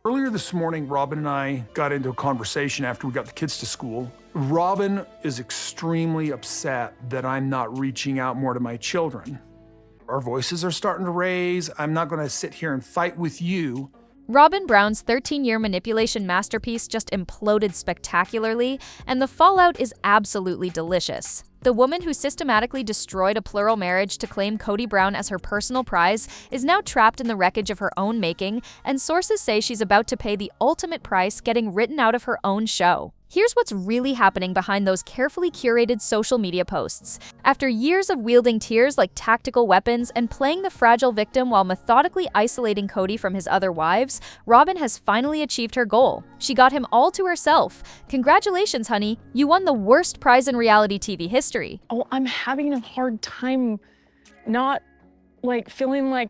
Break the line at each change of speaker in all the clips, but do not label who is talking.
Earlier this morning, Robyn and I got into a conversation after we got the kids to school. Robyn is extremely upset that I'm not reaching out more to my children. Our voices are starting to raise. I'm not gonna sit here and fight with you.
Robyn Brown's 13-year manipulation masterpiece just imploded spectacularly, and the fallout is absolutely delicious. The woman who systematically destroyed a plural marriage to claim Kody Brown as her personal prize is now trapped in the wreckage of her own making, and sources say she's about to pay the ultimate price, getting written out of her own show. Here's what's really happening behind those carefully curated social media posts. After years of wielding tears like tactical weapons and playing the fragile victim while methodically isolating Kody from his other wives, Robyn has finally achieved her goal. She got him all to herself. Congratulations, honey. You won the worst prize in reality TV history.
Oh, I'm having a hard time not, feeling like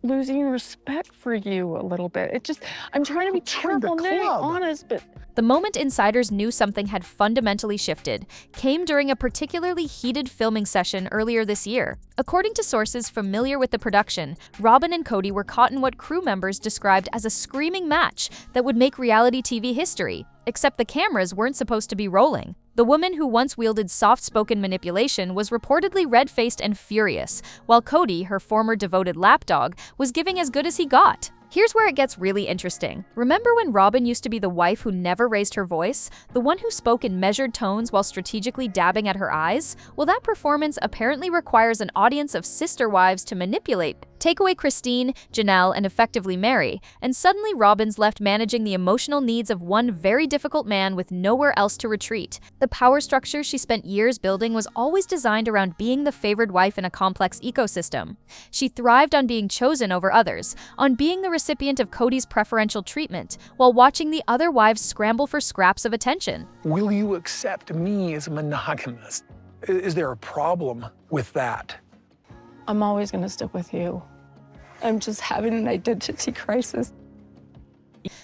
losing respect for you a little bit. I'm trying to be careful, very honest, but...
The moment insiders knew something had fundamentally shifted came during a particularly heated filming session earlier this year. According to sources familiar with the production, Robyn and Kody were caught in what crew members described as a screaming match that would make reality TV history, except the cameras weren't supposed to be rolling. The woman who once wielded soft-spoken manipulation was reportedly red-faced and furious, while Kody, her former devoted lapdog, was giving as good as he got. Here's where it gets really interesting. Remember when Robyn used to be the wife who never raised her voice? The one who spoke in measured tones while strategically dabbing at her eyes? Well, that performance apparently requires an audience of sister wives to manipulate. Take away Christine, Janelle, and effectively Mary, and suddenly Robyn's left managing the emotional needs of one very difficult man with nowhere else to retreat. The power structure she spent years building was always designed around being the favored wife in a complex ecosystem. She thrived on being chosen over others, on being the recipient of Kody's preferential treatment, while watching the other wives scramble for scraps of attention.
Will you accept me as a monogamist? Is there a problem with that?
I'm always gonna stick with you. I'm just having an identity crisis.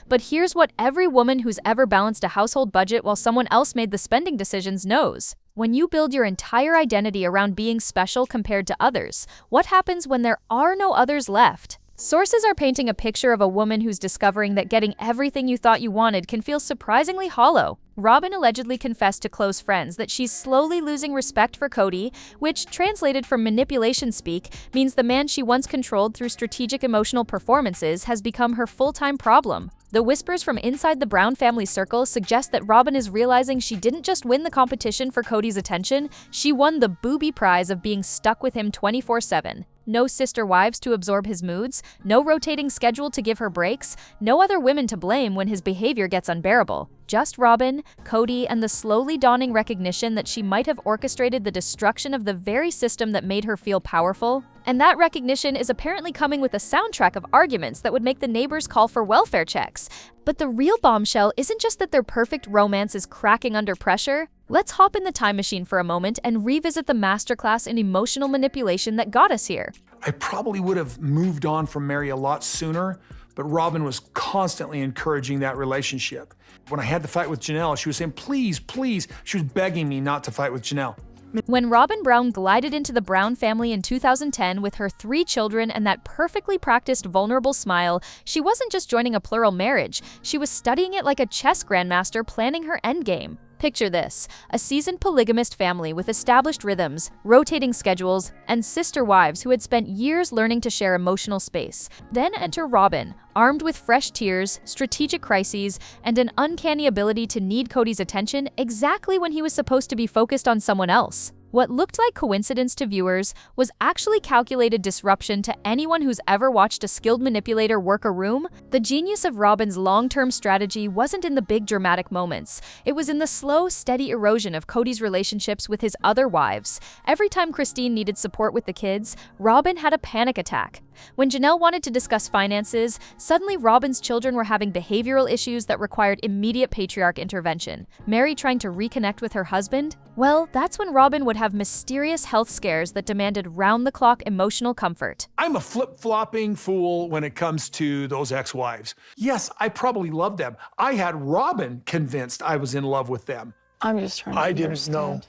But here's what every woman who's ever balanced a household budget while someone else made the spending decisions knows. When you build your entire identity around being special compared to others, what happens when there are no others left? Sources are painting a picture of a woman who's discovering that getting everything you thought you wanted can feel surprisingly hollow. Robyn allegedly confessed to close friends that she's slowly losing respect for Kody, which, translated from manipulation speak, means the man she once controlled through strategic emotional performances has become her full-time problem. The whispers from inside the Brown family circle suggest that Robyn is realizing she didn't just win the competition for Kody's attention, she won the booby prize of being stuck with him 24/7. No sister wives to absorb his moods, no rotating schedule to give her breaks, no other women to blame when his behavior gets unbearable. Just Robyn, Kody, and the slowly dawning recognition that she might have orchestrated the destruction of the very system that made her feel powerful. And that recognition is apparently coming with a soundtrack of arguments that would make the neighbors call for welfare checks. But the real bombshell isn't just that their perfect romance is cracking under pressure. Let's hop in the time machine for a moment and revisit the masterclass in emotional manipulation that got us here.
I probably would have moved on from Mary a lot sooner, but Robyn was constantly encouraging that relationship. When I had the fight with Janelle, she was saying, please, please. She was begging me not to fight with Janelle.
When Robyn Brown glided into the Brown family in 2010 with her 3 children and that perfectly practiced vulnerable smile, she wasn't just joining a plural marriage, she was studying it like a chess grandmaster planning her endgame. Picture this, a seasoned polygamist family with established rhythms, rotating schedules, and sister wives who had spent years learning to share emotional space. Then enter Robyn, armed with fresh tears, strategic crises, and an uncanny ability to need Kody's attention exactly when he was supposed to be focused on someone else. What looked like coincidence to viewers was actually calculated disruption to anyone who's ever watched a skilled manipulator work a room. The genius of Robyn's long-term strategy wasn't in the big dramatic moments. It was in the slow, steady erosion of Kody's relationships with his other wives. Every time Christine needed support with the kids, Robyn had a panic attack. When Janelle wanted to discuss finances, suddenly Robyn's children were having behavioral issues that required immediate patriarch intervention. Mary trying to reconnect with her husband? Well, that's when Robyn would have mysterious health scares that demanded round-the-clock emotional comfort.
I'm a flip-flopping fool when it comes to those ex-wives. Yes, I probably loved them. I had Robyn convinced I was in love with them.
I'm just trying to
I didn't
understand.
know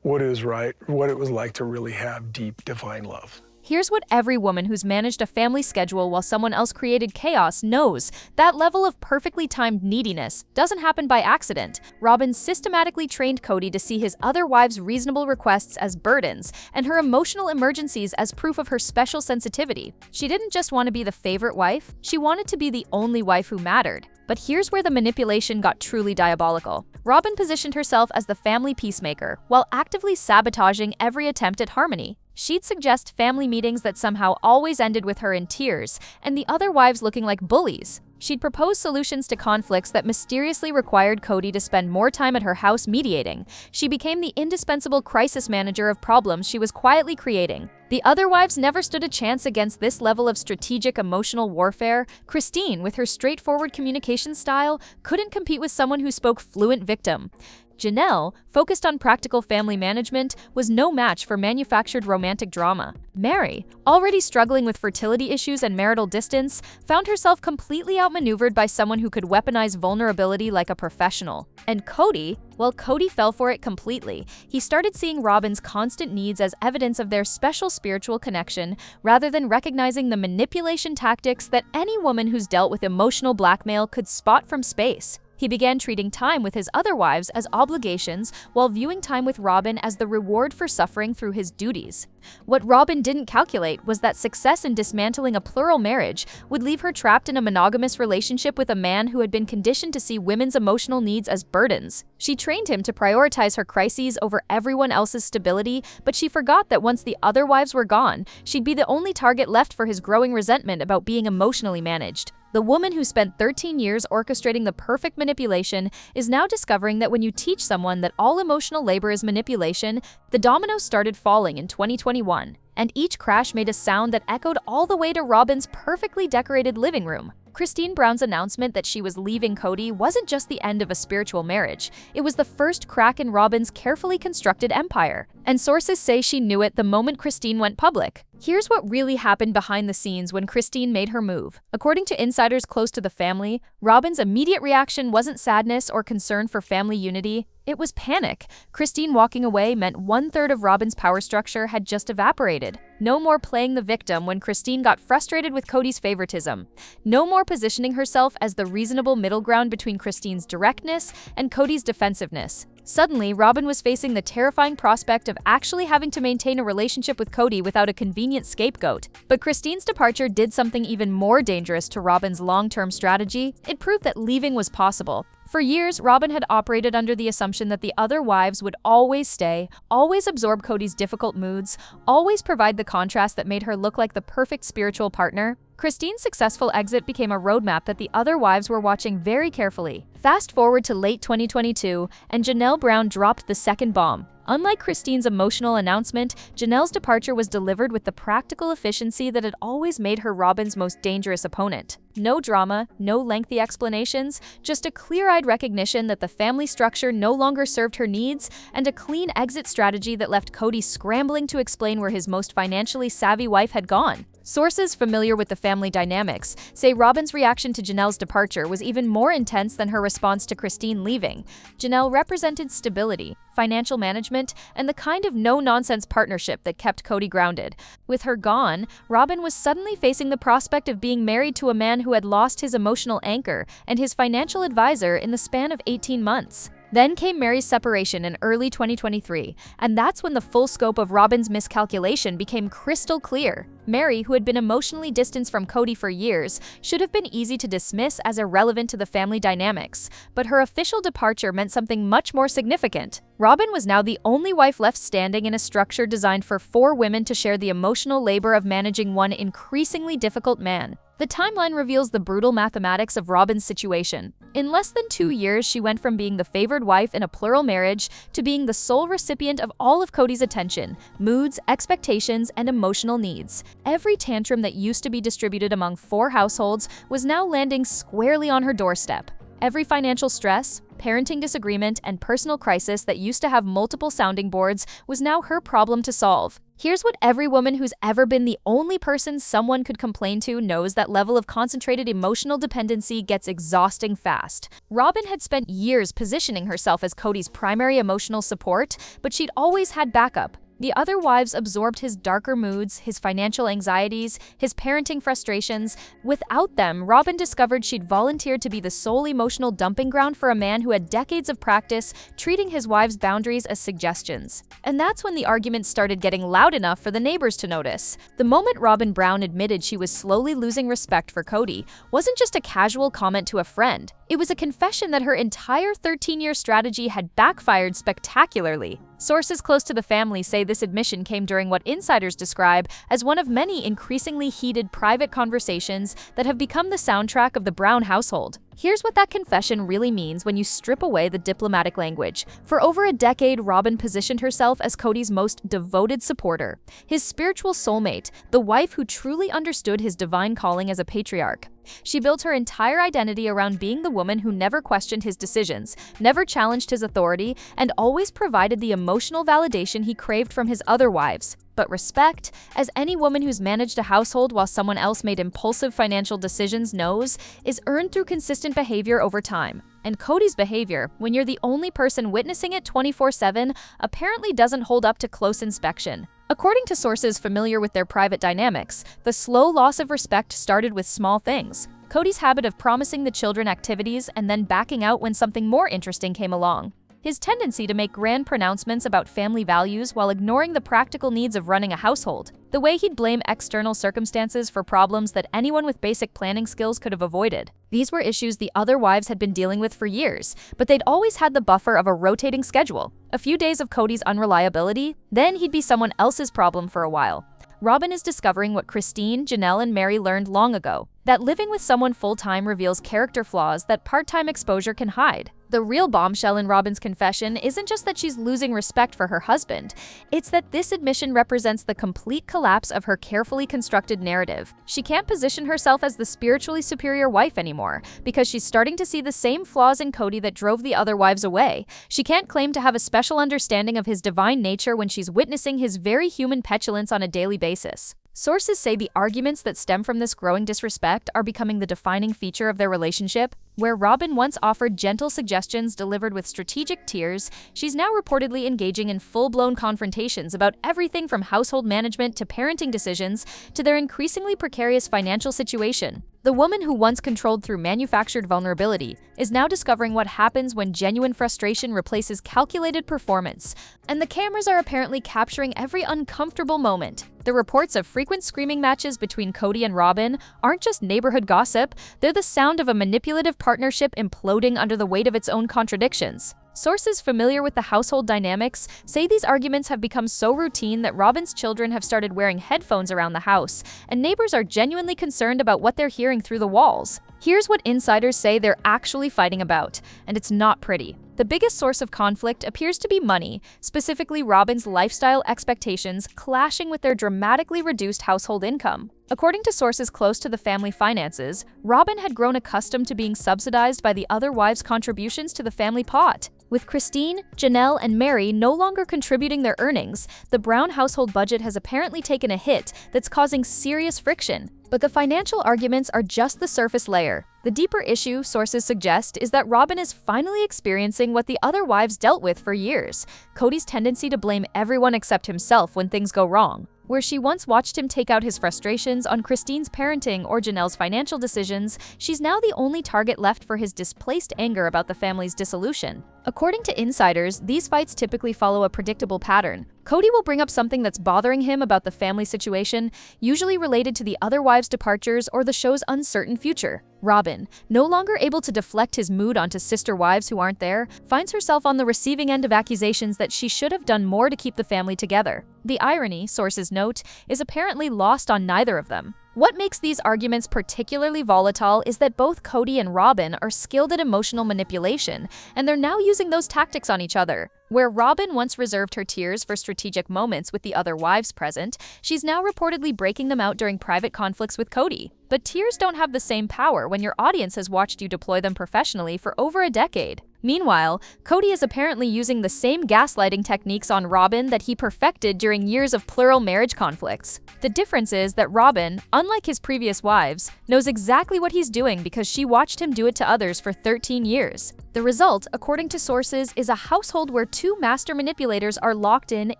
what it was like to really have deep, divine love.
Here's what every woman who's managed a family schedule while someone else created chaos knows. That level of perfectly timed neediness doesn't happen by accident. Robyn systematically trained Kody to see his other wives' reasonable requests as burdens and her emotional emergencies as proof of her special sensitivity. She didn't just want to be the favorite wife, she wanted to be the only wife who mattered. But here's where the manipulation got truly diabolical. Robyn positioned herself as the family peacemaker while actively sabotaging every attempt at harmony. She'd suggest family meetings that somehow always ended with her in tears and the other wives looking like bullies. She'd propose solutions to conflicts that mysteriously required Kody to spend more time at her house mediating. She became the indispensable crisis manager of problems she was quietly creating. The other wives never stood a chance against this level of strategic emotional warfare. Christine, with her straightforward communication style, couldn't compete with someone who spoke fluent victim. Janelle, focused on practical family management, was no match for manufactured romantic drama. Mary, already struggling with fertility issues and marital distance, found herself completely outmaneuvered by someone who could weaponize vulnerability like a professional. And Kody, well, Kody fell for it completely. He started seeing Robyn's constant needs as evidence of their special spiritual connection, rather than recognizing the manipulation tactics that any woman who's dealt with emotional blackmail could spot from space. He began treating time with his other wives as obligations while viewing time with Robyn as the reward for suffering through his duties. What Robyn didn't calculate was that success in dismantling a plural marriage would leave her trapped in a monogamous relationship with a man who had been conditioned to see women's emotional needs as burdens. She trained him to prioritize her crises over everyone else's stability, but she forgot that once the other wives were gone, she'd be the only target left for his growing resentment about being emotionally managed. The woman who spent 13 years orchestrating the perfect manipulation is now discovering that when you teach someone that all emotional labor is manipulation, the dominoes started falling in 2021, and each crash made a sound that echoed all the way to Robyn's perfectly decorated living room. Kody Brown's announcement that she was leaving Kody wasn't just the end of a spiritual marriage, it was the first crack in Robyn's carefully constructed empire. And sources say she knew it the moment Kody went public. Here's what really happened behind the scenes when Kody made her move. According to insiders close to the family, Robyn's immediate reaction wasn't sadness or concern for family unity, it was panic. Kody walking away meant 1/3 of Robyn's power structure had just evaporated. No more playing the victim when Kody got frustrated with Kody's favoritism. No more positioning herself as the reasonable middle ground between Kody's directness and Kody's defensiveness. Suddenly, Robyn was facing the terrifying prospect of actually having to maintain a relationship with Kody without a convenient scapegoat. But Kody's departure did something even more dangerous to Robyn's long-term strategy. It proved that leaving was possible. For years, Robyn had operated under the assumption that the other wives would always stay, always absorb Kody's difficult moods, always provide the contrast that made her look like the perfect spiritual partner. Kody's successful exit became a roadmap that the other wives were watching very carefully. Fast forward to late 2022, and Janelle Brown dropped the second bomb. Unlike Kody's emotional announcement, Janelle's departure was delivered with the practical efficiency that had always made her Robyn's most dangerous opponent. No drama, no lengthy explanations, just a clear-eyed recognition that the family structure no longer served her needs, and a clean exit strategy that left Kody scrambling to explain where his most financially savvy wife had gone. Sources familiar with the family dynamics say Robyn's reaction to Janelle's departure was even more intense than her response to Kody leaving. Janelle represented stability, financial management, and the kind of no-nonsense partnership that kept Kody grounded. With her gone, Robyn was suddenly facing the prospect of being married to a man who had lost his emotional anchor and his financial advisor in the span of 18 months. Then came Mary's separation in early 2023, and that's when the full scope of Robyn's miscalculation became crystal clear. Mary, who had been emotionally distanced from Kody for years, should have been easy to dismiss as irrelevant to the family dynamics, but her official departure meant something much more significant. Robyn was now the only wife left standing in a structure designed for 4 women to share the emotional labor of managing one increasingly difficult man. The timeline reveals the brutal mathematics of Robyn's situation. In less than 2 years, she went from being the favored wife in a plural marriage to being the sole recipient of all of Kody's attention, moods, expectations, and emotional needs. Every tantrum that used to be distributed among 4 households was now landing squarely on her doorstep. Every financial stress, parenting disagreement, and personal crisis that used to have multiple sounding boards was now her problem to solve. Here's what every woman who's ever been the only person someone could complain to knows: that level of concentrated emotional dependency gets exhausting fast. Robyn had spent years positioning herself as Kody's primary emotional support, but she'd always had backup. The other wives absorbed his darker moods, his financial anxieties, his parenting frustrations. Without them, Robyn discovered she'd volunteered to be the sole emotional dumping ground for a man who had decades of practice treating his wives' boundaries as suggestions. And that's when the arguments started getting loud enough for the neighbors to notice. The moment Robyn Brown admitted she was slowly losing respect for Kody wasn't just a casual comment to a friend. It was a confession that her entire 13-year strategy had backfired spectacularly. Sources close to the family say this admission came during what insiders describe as one of many increasingly heated private conversations that have become the soundtrack of the Brown household. Here's what that confession really means when you strip away the diplomatic language. For over a decade, Robyn positioned herself as Kody's most devoted supporter, his spiritual soulmate, the wife who truly understood his divine calling as a patriarch. She built her entire identity around being the woman who never questioned his decisions, never challenged his authority, and always provided the emotional validation he craved from his other wives. But respect, as any woman who's managed a household while someone else made impulsive financial decisions knows, is earned through consistent behavior over time. And Kody's behavior, when you're the only person witnessing it 24/7, apparently doesn't hold up to close inspection. According to sources familiar with their private dynamics, the slow loss of respect started with small things. Kody's habit of promising the children activities and then backing out when something more interesting came along. His tendency to make grand pronouncements about family values while ignoring the practical needs of running a household. The way he'd blame external circumstances for problems that anyone with basic planning skills could have avoided. These were issues the other wives had been dealing with for years, but they'd always had the buffer of a rotating schedule. A few days of Kody's unreliability, then he'd be someone else's problem for a while. Robyn is discovering what Christine, Janelle, and Mary learned long ago, that living with someone full-time reveals character flaws that part-time exposure can hide. The real bombshell in Robyn's confession isn't just that she's losing respect for her husband, it's that this admission represents the complete collapse of her carefully constructed narrative. She can't position herself as the spiritually superior wife anymore, because she's starting to see the same flaws in Kody that drove the other wives away. She can't claim to have a special understanding of his divine nature when she's witnessing his very human petulance on a daily basis. Sources say the arguments that stem from this growing disrespect are becoming the defining feature of their relationship. Where Robyn once offered gentle suggestions delivered with strategic tears, she's now reportedly engaging in full-blown confrontations about everything from household management to parenting decisions to their increasingly precarious financial situation. The woman who once controlled through manufactured vulnerability is now discovering what happens when genuine frustration replaces calculated performance. And the cameras are apparently capturing every uncomfortable moment. The reports of frequent screaming matches between Kody and Robyn aren't just neighborhood gossip, they're the sound of a manipulative partnership imploding under the weight of its own contradictions. Sources familiar with the household dynamics say these arguments have become so routine that Robyn's children have started wearing headphones around the house, and neighbors are genuinely concerned about what they're hearing through the walls. Here's what insiders say they're actually fighting about, and it's not pretty. The biggest source of conflict appears to be money, specifically Robyn's lifestyle expectations clashing with their dramatically reduced household income. According to sources close to the family finances, Robyn had grown accustomed to being subsidized by the other wives' contributions to the family pot. With Christine, Janelle, and Mary no longer contributing their earnings, the Brown household budget has apparently taken a hit that's causing serious friction. But the financial arguments are just the surface layer. The deeper issue, sources suggest, is that Robyn is finally experiencing what the other wives dealt with for years: Kody's tendency to blame everyone except himself when things go wrong. Where she once watched him take out his frustrations on Christine's parenting or Janelle's financial decisions, she's now the only target left for his displaced anger about the family's dissolution. According to insiders, these fights typically follow a predictable pattern. Kody will bring up something that's bothering him about the family situation, usually related to the other wives' departures or the show's uncertain future. Robyn, no longer able to deflect his mood onto sister wives who aren't there, finds herself on the receiving end of accusations that she should have done more to keep the family together. The irony, sources note, is apparently lost on neither of them. What makes these arguments particularly volatile is that both Kody and Robyn are skilled at emotional manipulation, and they're now using those tactics on each other. Where Robyn once reserved her tears for strategic moments with the other wives present, she's now reportedly breaking them out during private conflicts with Kody. But tears don't have the same power when your audience has watched you deploy them professionally for over a decade. Meanwhile, Kody is apparently using the same gaslighting techniques on Robyn that he perfected during years of plural marriage conflicts. The difference is that Robyn, unlike his previous wives, knows exactly what he's doing because she watched him do it to others for 13 years. The result, according to sources, is a household where two master manipulators are locked in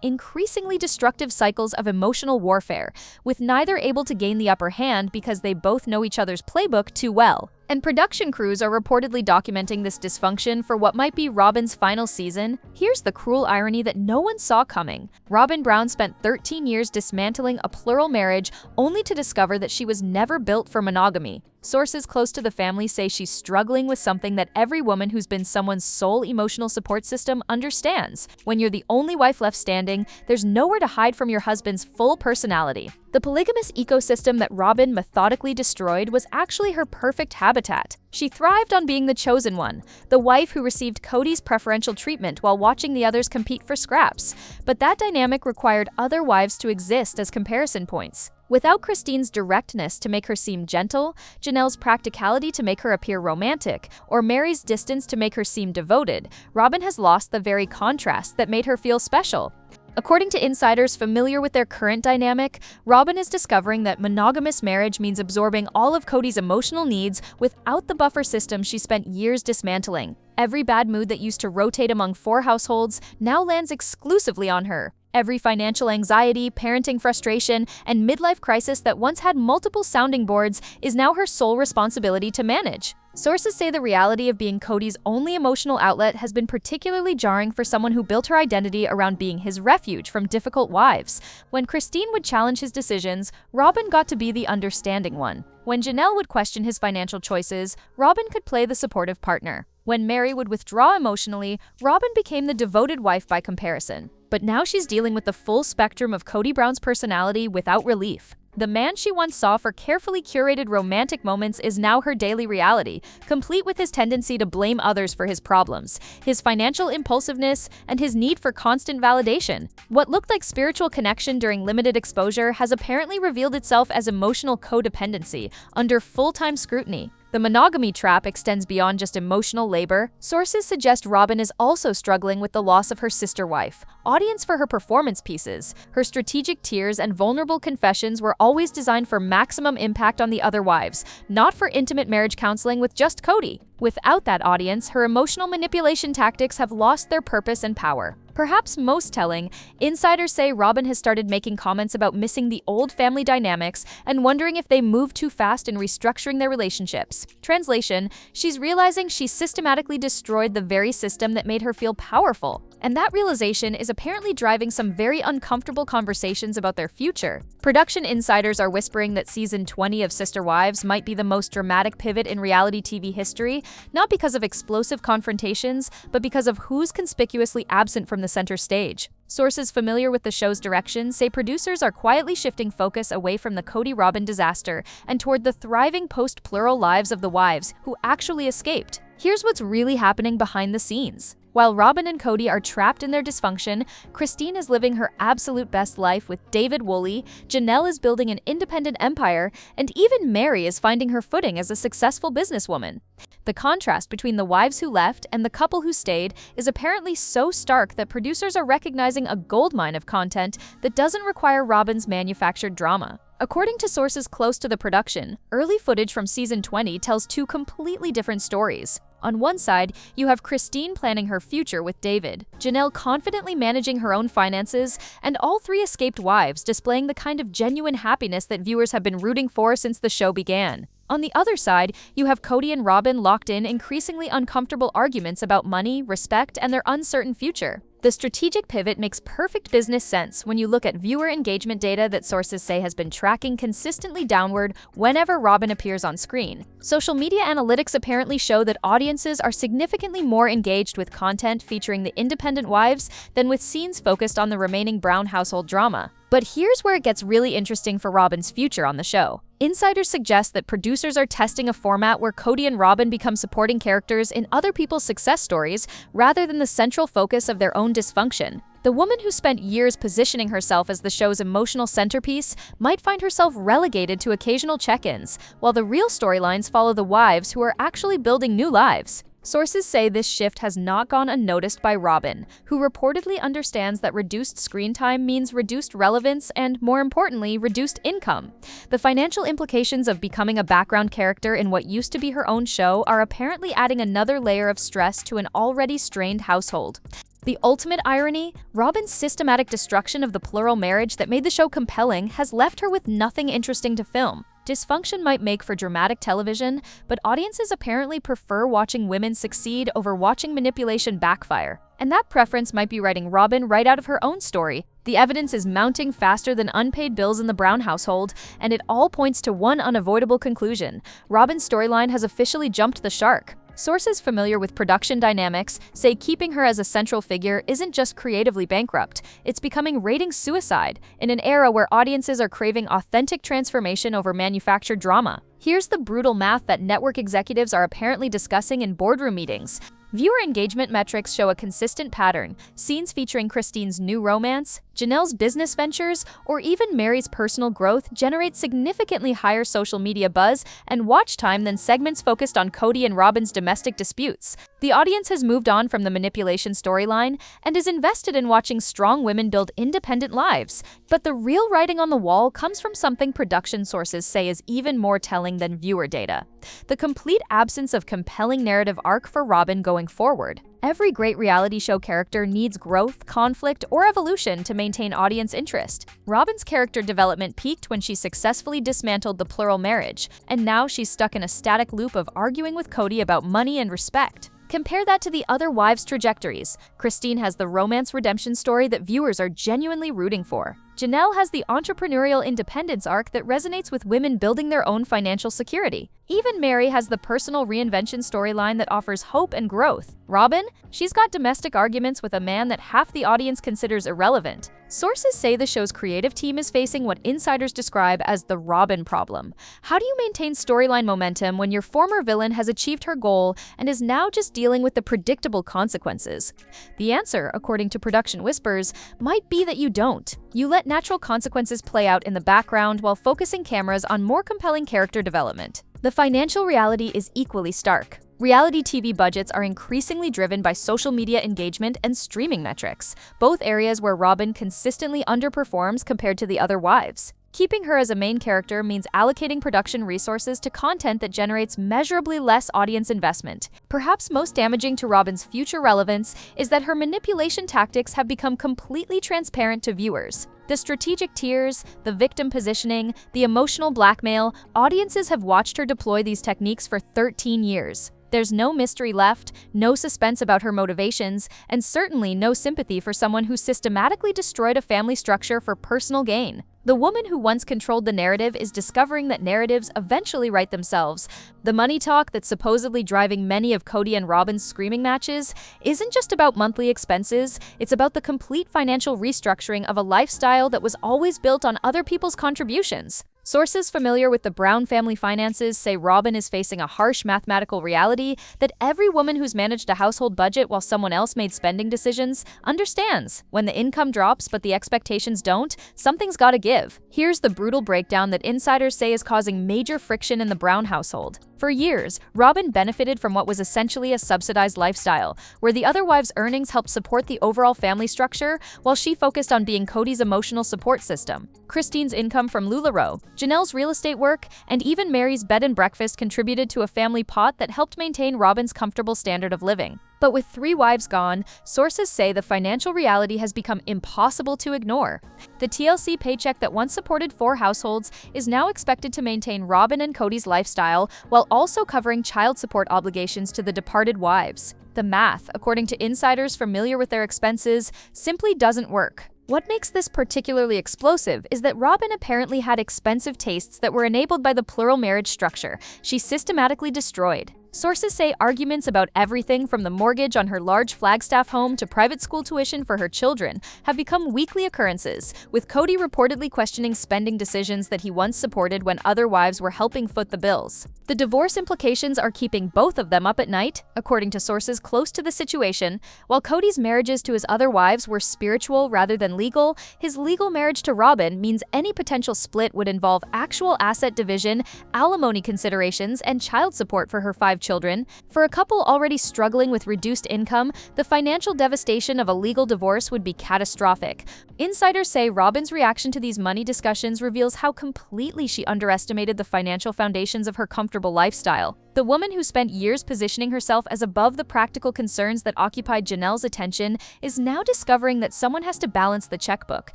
increasingly destructive cycles of emotional warfare, with neither able to gain the upper hand because they both know each other's playbook too well. And production crews are reportedly documenting this dysfunction for what might be Robyn's final season. Here's the cruel irony that no one saw coming. Robyn Brown spent 13 years dismantling a plural marriage only to discover that she was never built for monogamy. Sources close to the family say she's struggling with something that every woman who's been someone's sole emotional support system understands. When you're the only wife left standing, there's nowhere to hide from your husband's full personality. The polygamous ecosystem that Robyn methodically destroyed was actually her perfect habitat. She thrived on being the chosen one, the wife who received Kody's preferential treatment while watching the others compete for scraps. But that dynamic required other wives to exist as comparison points. Without Christine's directness to make her seem gentle, Janelle's practicality to make her appear romantic, or Mary's distance to make her seem devoted, Robyn has lost the very contrast that made her feel special. According to insiders familiar with their current dynamic, Robyn is discovering that monogamous marriage means absorbing all of Kody's emotional needs without the buffer system she spent years dismantling. Every bad mood that used to rotate among 4 households now lands exclusively on her. Every financial anxiety, parenting frustration, and midlife crisis that once had multiple sounding boards is now her sole responsibility to manage. Sources say the reality of being Kody's only emotional outlet has been particularly jarring for someone who built her identity around being his refuge from difficult wives. When Christine would challenge his decisions, Robyn got to be the understanding one. When Janelle would question his financial choices, Robyn could play the supportive partner. When Mary would withdraw emotionally, Robyn became the devoted wife by comparison. But now she's dealing with the full spectrum of Kody Brown's personality without relief. The man she once saw for carefully curated romantic moments is now her daily reality, complete with his tendency to blame others for his problems, his financial impulsiveness, and his need for constant validation. What looked like spiritual connection during limited exposure has apparently revealed itself as emotional codependency under full-time scrutiny. The monogamy trap extends beyond just emotional labor. Sources suggest Robyn is also struggling with the loss of her sister wife. Audience for her performance pieces, her strategic tears and vulnerable confessions were always designed for maximum impact on the other wives, not for intimate marriage counseling with just Kody. Without that audience, her emotional manipulation tactics have lost their purpose and power. Perhaps most telling, insiders say Robyn has started making comments about missing the old family dynamics and wondering if they moved too fast in restructuring their relationships. Translation, she's realizing she systematically destroyed the very system that made her feel powerful. And that realization is apparently driving some very uncomfortable conversations about their future. Production insiders are whispering that season 20 of Sister Wives might be the most dramatic pivot in reality TV history, not because of explosive confrontations, but because of who's conspicuously absent from the center stage. Sources familiar with the show's direction say producers are quietly shifting focus away from the Kody-Robyn disaster and toward the thriving post-plural lives of the wives who actually escaped. Here's what's really happening behind the scenes. While Robyn and Kody are trapped in their dysfunction, Christine is living her absolute best life with David Woolley, Janelle is building an independent empire, and even Mary is finding her footing as a successful businesswoman. The contrast between the wives who left and the couple who stayed is apparently so stark that producers are recognizing a goldmine of content that doesn't require Robyn's manufactured drama. According to sources close to the production, early footage from season 20 tells 2 completely different stories. On one side, you have Christine planning her future with David, Janelle confidently managing her own finances, and all 3 escaped wives displaying the kind of genuine happiness that viewers have been rooting for since the show began. On the other side, you have Kody and Robyn locked in increasingly uncomfortable arguments about money, respect, and their uncertain future. The strategic pivot makes perfect business sense when you look at viewer engagement data that sources say has been tracking consistently downward whenever Robyn appears on screen. Social media analytics apparently show that audiences are significantly more engaged with content featuring the independent wives than with scenes focused on the remaining Brown household drama. But here's where it gets really interesting for Robyn's future on the show. Insiders suggest that producers are testing a format where Kody and Robyn become supporting characters in other people's success stories rather than the central focus of their own dysfunction. The woman who spent years positioning herself as the show's emotional centerpiece might find herself relegated to occasional check-ins, while the real storylines follow the wives who are actually building new lives. Sources say this shift has not gone unnoticed by Robyn, who reportedly understands that reduced screen time means reduced relevance and, more importantly, reduced income. The financial implications of becoming a background character in what used to be her own show are apparently adding another layer of stress to an already strained household. The ultimate irony, Robyn's systematic destruction of the plural marriage that made the show compelling has left her with nothing interesting to film. Dysfunction might make for dramatic television, but audiences apparently prefer watching women succeed over watching manipulation backfire. And that preference might be writing Robyn right out of her own story. The evidence is mounting faster than unpaid bills in the Brown household, and it all points to one unavoidable conclusion: Robyn's storyline has officially jumped the shark. Sources familiar with production dynamics say keeping her as a central figure isn't just creatively bankrupt, it's becoming ratings suicide in an era where audiences are craving authentic transformation over manufactured drama. Here's the brutal math that network executives are apparently discussing in boardroom meetings. Viewer engagement metrics show a consistent pattern. Scenes featuring Christine's new romance, Janelle's business ventures, or even Mary's personal growth generate significantly higher social media buzz and watch time than segments focused on Kody and Robyn's domestic disputes. The audience has moved on from the manipulation storyline and is invested in watching strong women build independent lives. But the real writing on the wall comes from something production sources say is even more telling than viewer data: the complete absence of compelling narrative arc for Robyn going forward. Every great reality show character needs growth, conflict, or evolution to maintain audience interest. Robyn's character development peaked when she successfully dismantled the plural marriage, and now she's stuck in a static loop of arguing with Kody about money and respect. Compare that to the other wives' trajectories. Christine has the romance redemption story that viewers are genuinely rooting for. Janelle has the entrepreneurial independence arc that resonates with women building their own financial security. Even Mary has the personal reinvention storyline that offers hope and growth. Robyn, she's got domestic arguments with a man that half the audience considers irrelevant. Sources say the show's creative team is facing what insiders describe as the Robyn problem. How do you maintain storyline momentum when your former villain has achieved her goal and is now just dealing with the predictable consequences? The answer, according to production whispers, might be that you don't. You let natural consequences play out in the background while focusing cameras on more compelling character development. The financial reality is equally stark. Reality TV budgets are increasingly driven by social media engagement and streaming metrics, both areas where Robyn consistently underperforms compared to the other wives. Keeping her as a main character means allocating production resources to content that generates measurably less audience investment. Perhaps most damaging to Robyn's future relevance is that her manipulation tactics have become completely transparent to viewers. The strategic tiers, the victim positioning, the emotional blackmail, audiences have watched her deploy these techniques for 13 years. There's no mystery left, no suspense about her motivations, and certainly no sympathy for someone who systematically destroyed a family structure for personal gain. The woman who once controlled the narrative is discovering that narratives eventually write themselves. The money talk that's supposedly driving many of Kody and Robyn's screaming matches isn't just about monthly expenses, it's about the complete financial restructuring of a lifestyle that was always built on other people's contributions. Sources familiar with the Brown family finances say Robyn is facing a harsh mathematical reality that every woman who's managed a household budget while someone else made spending decisions understands. When the income drops but the expectations don't, something's gotta give. Here's the brutal breakdown that insiders say is causing major friction in the Brown household. For years, Robyn benefited from what was essentially a subsidized lifestyle, where the other wives' earnings helped support the overall family structure, while she focused on being Kody's emotional support system. Christine's income from LuLaRoe, Janelle's real estate work, and even Mary's bed and breakfast contributed to a family pot that helped maintain Robyn's comfortable standard of living. But with 3 wives gone, sources say the financial reality has become impossible to ignore. The TLC paycheck that once supported 4 households is now expected to maintain Robyn and Kody's lifestyle while also covering child support obligations to the departed wives. The math, according to insiders familiar with their expenses, simply doesn't work. What makes this particularly explosive is that Robyn apparently had expensive tastes that were enabled by the plural marriage structure she systematically destroyed. Sources say arguments about everything from the mortgage on her large Flagstaff home to private school tuition for her children have become weekly occurrences, with Kody reportedly questioning spending decisions that he once supported when other wives were helping foot the bills. The divorce implications are keeping both of them up at night, according to sources close to the situation. While Kody's marriages to his other wives were spiritual rather than legal, his legal marriage to Robyn means any potential split would involve actual asset division, alimony considerations, and child support for her 5 children. For a couple already struggling with reduced income, the financial devastation of a legal divorce would be catastrophic. Insiders say Robyn's reaction to these money discussions reveals how completely she underestimated the financial foundations of her comfortable lifestyle. The woman who spent years positioning herself as above the practical concerns that occupied Janelle's attention is now discovering that someone has to balance the checkbook,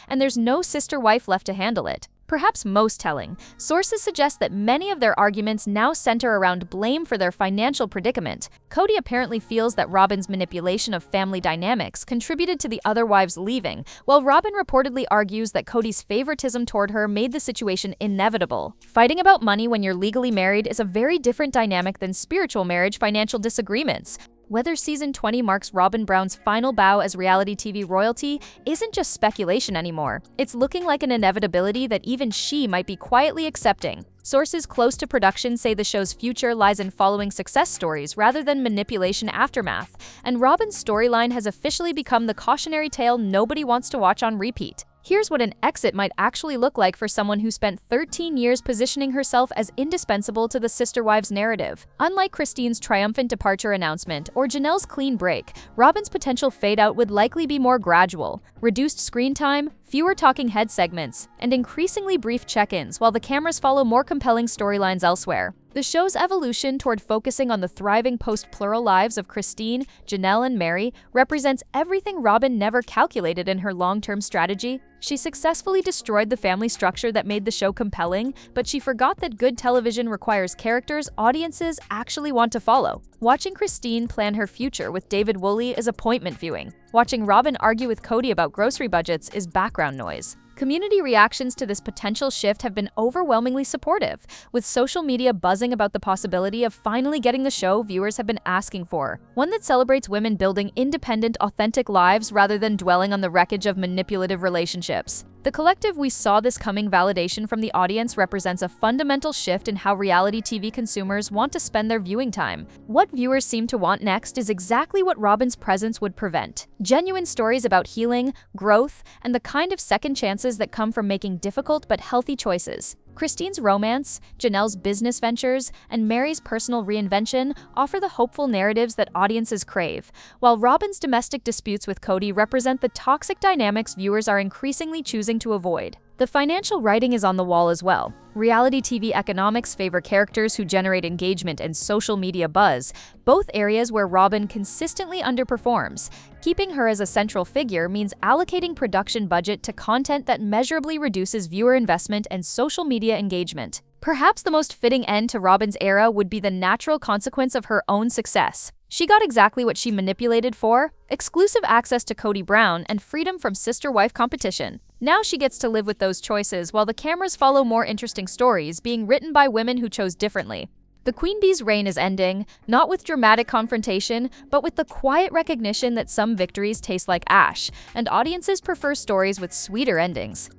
and there's no sister wife left to handle it. Perhaps most telling, sources suggest that many of their arguments now center around blame for their financial predicament. Kody apparently feels that Robyn's manipulation of family dynamics contributed to the other wives leaving, while Robyn reportedly argues that Kody's favoritism toward her made the situation inevitable. Fighting about money when you're legally married is a very different dynamic than spiritual marriage financial disagreements. Whether season 20 marks Robyn Brown's final bow as reality TV royalty isn't just speculation anymore. It's looking like an inevitability that even she might be quietly accepting. Sources close to production say the show's future lies in following success stories rather than manipulation aftermath, and Robyn's storyline has officially become the cautionary tale nobody wants to watch on repeat. Here's what an exit might actually look like for someone who spent 13 years positioning herself as indispensable to the sister wives narrative. Unlike Christine's triumphant departure announcement or Janelle's clean break, Robyn's potential fade-out would likely be more gradual. Reduced screen time, fewer talking head segments, and increasingly brief check-ins while the cameras follow more compelling storylines elsewhere. The show's evolution toward focusing on the thriving post-plural lives of Christine, Janelle, and Mary represents everything Robyn never calculated in her long-term strategy. She successfully destroyed the family structure that made the show compelling, but she forgot that good television requires characters audiences actually want to follow. Watching Christine plan her future with David Woolley is appointment viewing. Watching Robyn argue with Kody about grocery budgets is background noise. Community reactions to this potential shift have been overwhelmingly supportive, with social media buzzing about the possibility of finally getting the show viewers have been asking for, one that celebrates women building independent, authentic lives rather than dwelling on the wreckage of manipulative relationships. The collective "we saw this coming" validation from the audience represents a fundamental shift in how reality TV consumers want to spend their viewing time. What viewers seem to want next is exactly what Robyn's presence would prevent: genuine stories about healing, growth, and the kind of second chances that come from making difficult but healthy choices. Christine's romance, Janelle's business ventures, and Mary's personal reinvention offer the hopeful narratives that audiences crave, while Robyn's domestic disputes with Kody represent the toxic dynamics viewers are increasingly choosing to avoid. The financial writing is on the wall as well. Reality TV economics favor characters who generate engagement and social media buzz, both areas where Robyn consistently underperforms. Keeping her as a central figure means allocating production budget to content that measurably reduces viewer investment and social media engagement. Perhaps the most fitting end to Robyn's era would be the natural consequence of her own success. She got exactly what she manipulated for: exclusive access to Kody Brown and freedom from sister-wife competition. Now she gets to live with those choices while the cameras follow more interesting stories being written by women who chose differently. The Queen Bee's reign is ending, not with dramatic confrontation, but with the quiet recognition that some victories taste like ash, and audiences prefer stories with sweeter endings.